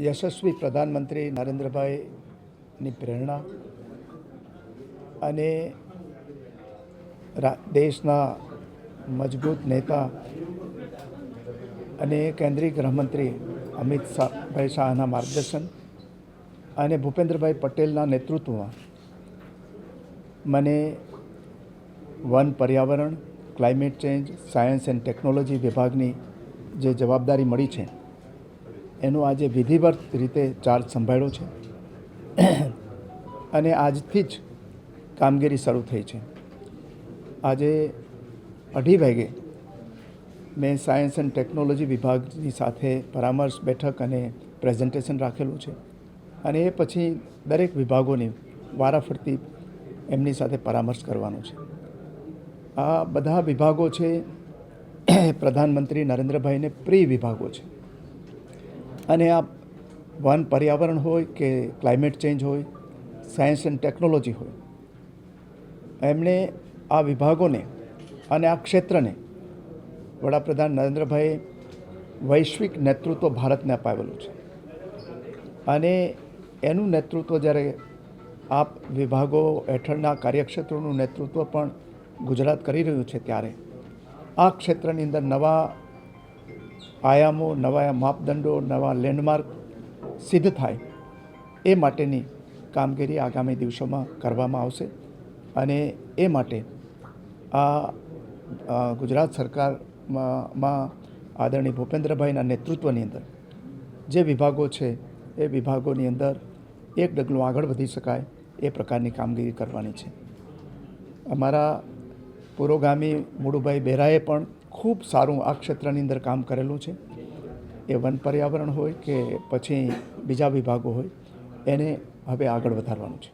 યશસ્વી પ્રધાનમંત્રી નરેન્દ્રભાઈની પ્રેરણા અને દેશના મજબૂત નેતા અને કેન્દ્રીય ગૃહમંત્રી અમિત ભાઈ શાહના માર્ગદર્શન અને ભૂપેન્દ્રભાઈ પટેલના નેતૃત્વમાં મને વન પર્યાવરણ, climate change, science and technology વિભાગની જે જવાબદારી મળી છે એનો આજે વિધિવત રીતે ચાર્જ સંભાળ્યો છે અને આજથી જ કામગીરી શરૂ થઈ છે. આજે 2:30 વાગે મેં સાયન્સ એન્ડ ટેકનોલોજી વિભાગની સાથે પરામર્શ બેઠક અને પ્રેઝન્ટેશન રાખેલું છે અને એ પછી દરેક વિભાગોની વારાફરતી એમની સાથે પરામર્શ કરવાનો છે. આ બધા વિભાગો છે પ્રધાનમંત્રી નરેન્દ્રભાઈને પ્રિય વિભાગો છે અને આ વન પર્યાવરણ હોય કે ક્લાઇમેટ ચેન્જ હોય, સાયન્સ એન્ડ ટેકનોલોજી હોય, એમણે આ વિભાગોને અને આ ક્ષેત્રને વડાપ્રધાન નરેન્દ્રભાઈએ વૈશ્વિક નેતૃત્વ ભારતને અપાવેલું છે અને એનું નેતૃત્વ જ્યારે આ વિભાગો હેઠળના કાર્યક્ષેત્રોનું નેતૃત્વ પણ ગુજરાત કરી રહ્યું છે ત્યારે આ ક્ષેત્રની અંદર નવા આયામો, નવા માપદંડો, નવા લેન્ડમાર્ક સિદ્ધ થાય એ માટેની કામગીરી આગામી દિવસોમાં કરવામાં આવશે અને એ માટે આ ગુજરાત સરકારમાં આદરણીય ભૂપેન્દ્રભાઈના નેતૃત્વની અંદર જે વિભાગો છે એ વિભાગોની અંદર એક ડગલું આગળ વધી શકાય એ પ્રકારની કામગીરી કરવાની છે. અમારા પુરોગામી મુળુભાઈ બેરાએ પણ ખૂબ સારું આ ક્ષેત્રની અંદર કામ કરેલું છે. એ વન પર્યાવરણ હોય કે પછી બીજા વિભાગો હોય એને હવે આગળ વધારવાનું છે.